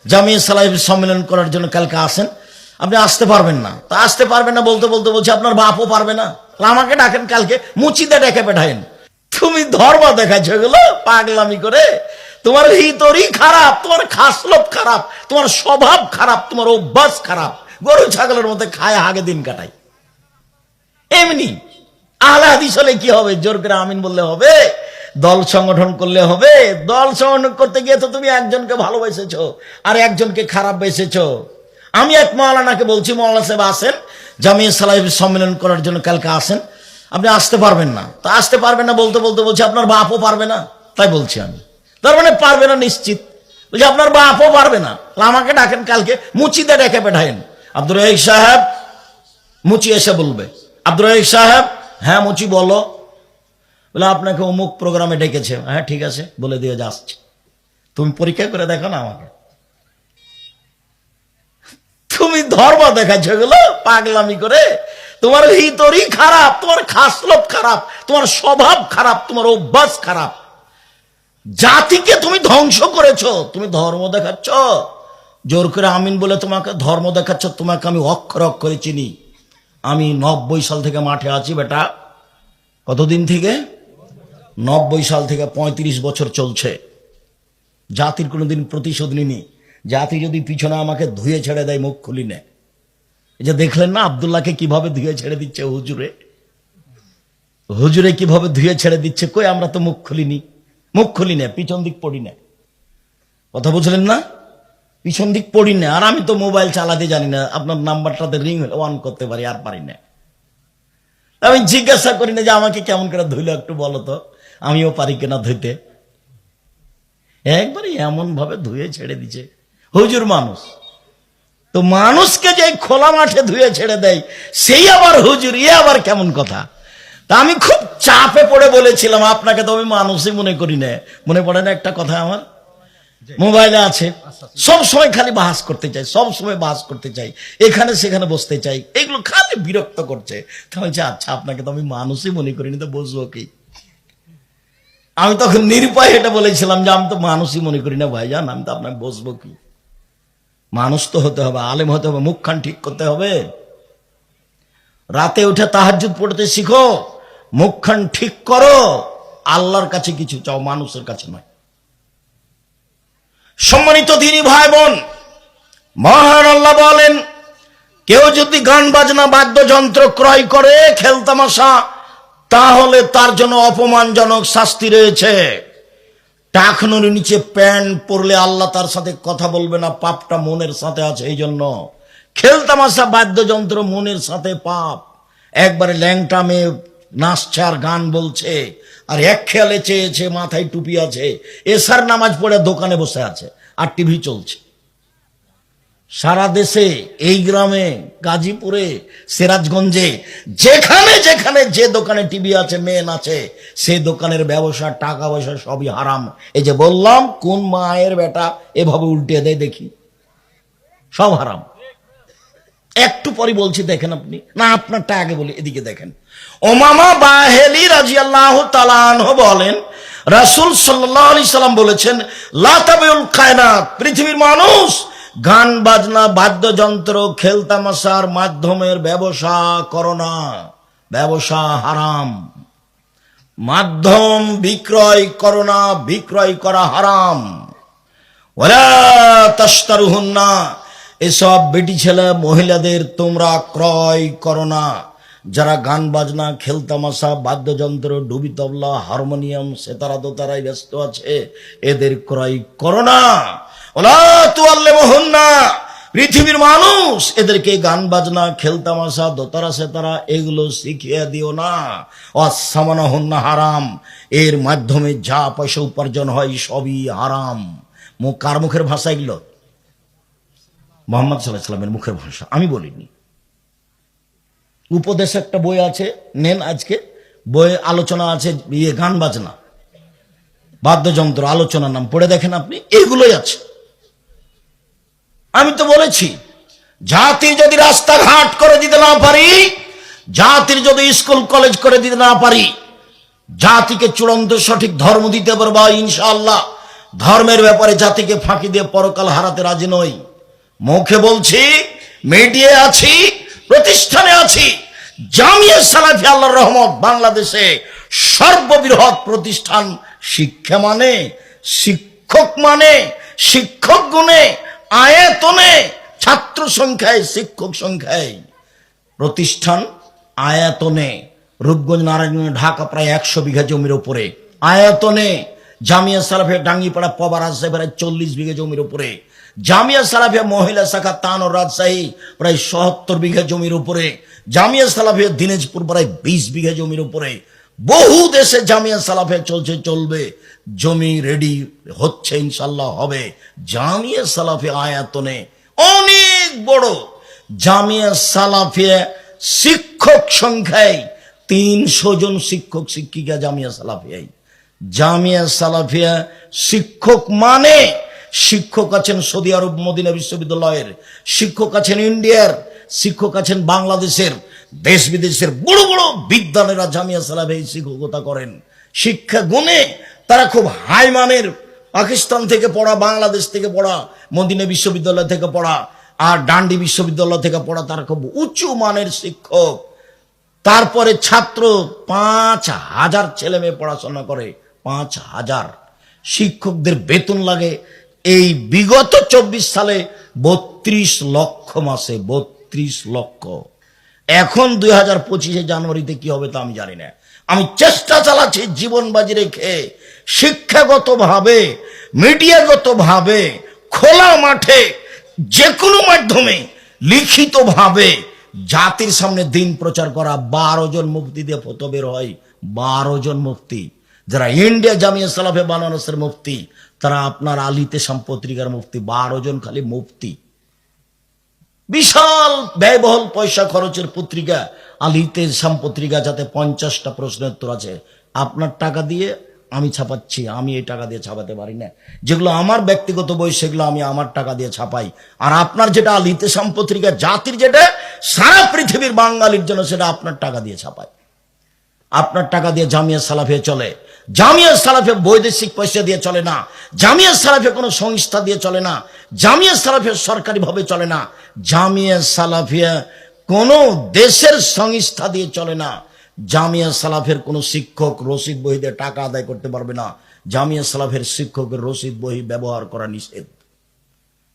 জামিয়া সালাফি সম্মেলন করার জন্য কালকে আসেন, আপনি আসতে পারবেন না। তা আসতে পারবেন না বলতে বলতে বলছি আপনার বাপও পারবে না, আমাকে ডাকেন কালকে, মুচিদে ডেকে পাঠায়েন। তুমি ধর্ম দেখাচ্ছ এগুলো পাগলামি করে, তোমার ভিতরই খারাপ, তোমার খাসলত খারাপ, তোমার স্বভাব খারাপ, তোমার অভ্যাস খারাপ, গরু ছাগলের মধ্যে খায় হাগে দিন কাটাই। এমনি আহলে হাদিস হলে কি হবে? জোর করে আমিন বললে হবে? দল সংগঠন করলে হবে? দল সংগঠন করতে গিয়ে তো তুমি একজনকে ভালোবেসেছো আর একজনকে খারাপ বেসেছো। আমি এক মাওলানাকে বলছি, মাওলানা সাহেব আসেন, জামিয়া সালাফি সম্মেলন করার জন্য কালকে আসেন, আপনি আসতে পারবেন না। তা আসতে পারবেন না বলতে বলতে বলছি আপনার বাপও পারবে না। তাই বলছি আমি, তার মানে পারবে না নিশ্চিত। বলছি আপনার বাপও পারবে না, আমাকে ডাকেন কালকে, মুচিদে ডেকে পাঠায়েন। আব্দুর রহিক সাহেব, মুচি এসে বলবে, আব্দুর রহিক সাহেব, হ্যাঁ মুচি বলো। বলে আপনাকে অমুক প্রোগ্রামে ডেকেছে। হ্যাঁ ঠিক আছে, বলে দিয়ে যাচ্ছে। তুমি পরীক্ষা করে দেখো না আমাকে। তুমি ধর্ম দেখাচ্ছ এগুলো পাগলামি করে, তোমার ভিতরই খারাপ, তোমার খাসলত খারাপ, তোমার স্বভাব খারাপ, তোমার অভ্যাস খারাপ। জাতিকে তুমি ধ্বংস করেছো, তুমি ধর্ম দেখাচ্ছ। জোর করে আমিন বলে তোমাকে ধর্ম দেখাচ্ছ। তোমাকে আমি অক্ষরে অক্ষরে চিনি। আমি 90 সাল থেকে মাঠে আছি বেটা। কতদিন থেকে? 90 সাল থেকে 35 বছর চলছে। জাতির কোনোদিন প্রতিশোধ নিনি। জাতি যদি পিছনে আমাকে ধুয়ে ছেড়ে দেয়, মুখ খুলি না। এই যে দেখলেন না আব্দুল্লাহকে কিভাবে ধুয়ে ছেড়ে দিচ্ছে হুজুরে, হুজুরে কিভাবে ধুয়ে ছেড়ে দিচ্ছে। কই আমরা তো মুখ খুলিনি, মুখ খুলি না, পিছন দিক পড়ি না। কথা বুঝলেন না? পিছন দিক পড়ি না। আর আমি তো মোবাইল চালাতে জানি না, আপনার নাম্বারটাতে রিং অন করতে পারি, আর পারি না। আমি জিজ্ঞাসা করি না যে আমাকে কেমন করে ধুইলো একটু বলো তো, আমিও পারি কিনা ধুইতে। একবারে এমন ভাবে ধুয়ে ছেড়ে দিচ্ছে হুজুর। মানুষ তো মানুষকে যে খোলা মাঠে ধুয়ে ছেড়ে দেয়, সেই আবার হুজুর, এ আবার কেমন কথা? তা আমি খুব চাপে পড়ে বলেছিলাম, আপনাকে তো আমি মানুষই মনে করি না। মনে পড়ে না একটা কথা আমার মোবাইলে আছে, সব সময় খালি বাহাস করতে চাই, সব সময় বাহাস করতে চাই, এখানে সেখানে বসতে চাই, এগুলো খালি বিরক্ত করছে। আচ্ছা আপনাকে তো আমি মানুষই মনে করিনি, তো বসবো কি? আমি তখন নিরুপায় এটা বলেছিলাম যে আমি তো মানুষই মনে করি না ভাইজান, আমি তো আপনাকে বসবো কি? মানুষ তো হতে হবে, আলেম হতে হবে, মুখখান ঠিক করতে হবে। রাতে উঠে তাহাজ্জুদ পড়তে শিখো, মুখখান ঠিক করো, আল্লাহর কাছে কিছু চাও, মানুষের কাছে নয়। সম্মানিত দিনী ভাই বোন, মহান আল্লাহ বলেন, কেউ যদি গান বাজনা বাদ্যযন্ত্র ক্রয় করে খেলতামাশা, তাহলে তার জন্য অপমানজনক শাস্তি রয়েছে। টাকনুর নিচে প্যান্ট পরলে আল্লাহ তার সাথে কথা বলবে না, পাপটা মনের সাথে আছে। এই জন্য খেলতামাশা বাদ্যযন্ত্র মনের সাথে পাপ। একবারে ল্যাংটা মেয়ে নাচছে আর গান বলছে, আর এক খেয়ালে চেয়েছে, মাথায় টুপি আছে, এশার নামাজ পড়ে দোকানে বসে আছে, আর টিভি চলছে। সারা দেশে, এই গ্রামে, গাজীপুরে, সিরাজগঞ্জে, যেখানে যেখানে যে দোকানে টিভি আছে, মেয়ে নাচে, সেই দোকানের ব্যবসা, টাকা পয়সা সবই হারাম। এই যে বললাম, কোন মায়ের বেটা এভাবে উল্টে দেয় দেখি, সব হারাম। একটু পরে বলছি, দেখেন আপনি না, আপনারটা আগে বলি, এদিকে দেখেন। ওমামা বাহেলি রাদিয়াল্লাহু তাআলা আনহু বলেন, রাসূল সাল্লাল্লাহু আলাইহি সাল্লাম বলেছেন, লা তাবিউল কায়নাত, পৃথিবীর মানুষ গান বাজনা বাদ্যযন্ত্র খেলতামাশার মাধ্যমের ব্যবসা করো না, ব্যবসা হারাম। মাধ্যম বিক্রয় করো না, বিক্রয় করা হারাম। ওয়ালা তাশতারুহুন্না, এসব বেটি ছেলে মহিলাদের তোমরা ক্রয় করো না। যারা গান বাজনা খেলতামাশা বাদ্যযন্ত্র ডুবি তবলা হারমোনিয়াম সেতারা দোতারায় ব্যস্ত আছে, এদের ক্রয় করো না। ওলা তুআল্লিমুহুন্না, পৃথিবীর মানুষ এদেরকে গান বাজনা খেলতামাশা দোতারা সেতারা এগুলো শিখিয়ে দিও না। ওয়াসসামানাহুন্না হারাম, এর মাধ্যমে যা পয়সা উপার্জন হয় সবই হারাম। কার মুখের ভাষা এগুলো? মুহাম্মদ সাল্লাল্লাহু আলাইহি ওয়াসাল্লামের মুখের ভাষা, আমি বলিনি। উপদেশ একটা বই আছে, নেন আজকে, বইয়ে আলোচনা আছে, গান বাজনা বাদ্যযন্ত্র আলোচনার নাম পড়ে দেখেন আপনি, এগুলোই আছে। আমি তো বলেছি, জাতির যদি রাস্তাঘাট করে দিতে না পারি, জাতির যদি স্কুল কলেজ করে দিতে না পারি, জাতিকে চূড়ান্ত সঠিক ধর্ম দিতে পারবো ইনশাআল্লাহ, ধর্মের ব্যাপারে জাতিকে ফাঁকি দিয়ে পরকাল হারাতে রাজি নই। মুখে বলছি, মিডিয়া আছি, প্রতিষ্ঠানে আছি। জামিয়া সালাফি আল্লাহর রহমত বাংলাদেশে সর্ববৃহৎ প্রতিষ্ঠান। শিক্ষা মানে, শিক্ষক মানে, শিক্ষক গুণে, আয়তনে, ছাত্র সংখ্যায়, শিক্ষক সংখ্যায়। প্রতিষ্ঠান আয়তনে রূপগঞ্জ, নারায়ণগঞ্জ, ঢাকা প্রায় 100 বিঘা জমির উপরে। আয়তনে জামিয়া সালাফিয়া ডাঙ্গিপাড়া, পবা, রাজশাহী প্রায় 40 বিঘা জমির উপরে। জামিয়া সালাফিয়া মহিলা শাখা তানোর, রাজশাহী প্রায় 77 বিঘা জমির উপরে। জামিয়া সালাফিয়া দিনাজপুর প্রায় 20 বিঘা জমির উপরে। বহু দেশে জামিয়া সালাফিয়া চলছে, চলবে। জমি রেডি হচ্ছে, ইনশাল্লাহ হবে। জামিয়া সালাফিয়া আয়তনে অনেক বড়। জামিয়া সালাফিয়া শিক্ষক সংখ্যায় 300 জন শিক্ষক শিক্ষিকা জামিয়া সালাফিয়ায়। জামিয়া সালাফিয়া শিক্ষক মানে, শিক্ষক আছেন সৌদি আরব মদিনা বিশ্ববিদ্যালয়ের, শিক্ষক আছেন ইন্ডিয়ার, শিক্ষক আছেন বাংলাদেশের, দেশ বিদেশের বড় বড় বিদ্যালয়েরা জামিয়া সালাফিয়ায় শিক্ষকতা করেন। শিক্ষা গুণে তারা খুব হাই মানের, পাকিস্তান থেকে পড়া, বাংলাদেশ থেকে পড়া, মদিনা বিশ্ববিদ্যালয় থেকে পড়া, আর ডান্ডি বিশ্ববিদ্যালয় থেকে পড়া, তারা খুব উঁচু মানের শিক্ষক। তারপরে ছাত্র 5000 ছেলে মেয়ে পড়াশোনা করে, 5000। শিক্ষকদের বেতন লাগে এই বিগত 24 সালে 32 লক্ষ মাসে, 32 লক্ষ। এখন 2025 জানুয়ারিতে কি হবে তা আমি জানি না। আমি চেষ্টা চালাচ্ছি জীবন বাজি রেখে শিক্ষাগত ভাবে, মিডিয়াগত ভাবে, খোলা মাঠে, যে কোনো মাধ্যমে, লিখিত ভাবে জাতির সামনে দিন প্রচার করা। 12 জন মুফতি দিয়ে ফতো বের হয়, 12 জন মুফতি। যারা ইন্ডিয়া জামিয়া সালাফে বানারসের মুফতি, তারা আপনার আলিতে পত্রিকার মুফতি। 12 জন খালি মুফতি। বিশাল ব্যয়বহুল পয়সা খরচের পত্রিকা আলিতে পত্রিকা, যাতে 50টা প্রশ্নের উত্তর আছে। আপনার টাকা দিয়ে আমি ছাপাচ্ছি, আমি এই টাকা দিয়ে ছাপাতে পারি না। যেগুলো আমার ব্যক্তিগত বই, সেগুলো আমি আমার টাকা দিয়ে ছাপাই। আর আপনার যেটা আলিতে পত্রিকা, জাতির যেটা, সারা পৃথিবীর বাঙালির জন্য, সেটা আপনার টাকা দিয়ে ছাপায়। আপনার টাকা দিয়ে জামিয়া সালাফিয়া চলে। জামিয়া সালাফিয়া বৈদেশিক পয়সা দিয়ে চলে না। জামিয়া সালাফিয়া কোনো সংস্থা দিয়ে চলে না। জামিয়া সালাফিয়া সরকারি ভাবে চলে না। জামিয়া সালাফিয়া কোনো দেশের সংস্থা দিয়ে চলে না। জামিয়া সালাফের কোনো শিক্ষক রসিদ বহি দিয়ে টাকা আদায় করতে পারবে না। জামিয়া সালাফের শিক্ষকের রসিদ বহি ব্যবহার করা নিষেধ।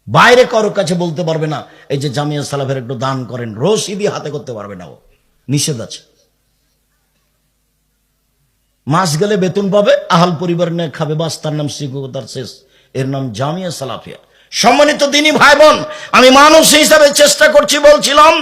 বাইরে কারোর কাছে বলতে পারবে না এই যে জামিয়া সালাফের একটু দান করেন, রসিদই হাতে করতে পারবে না, ও নিষেধ আছে। মাস গেলে বেতন পাবে, আহাল পরিবার নিয়ে খাবে, বাস, তার নাম শিক্ষকতার শেষ। এর নাম জামিয়া সালাফিয়া। সম্মানিত দিনী ভাই বোন, আমি মানুষ হিসাবে চেষ্টা করছি, বলছিলাম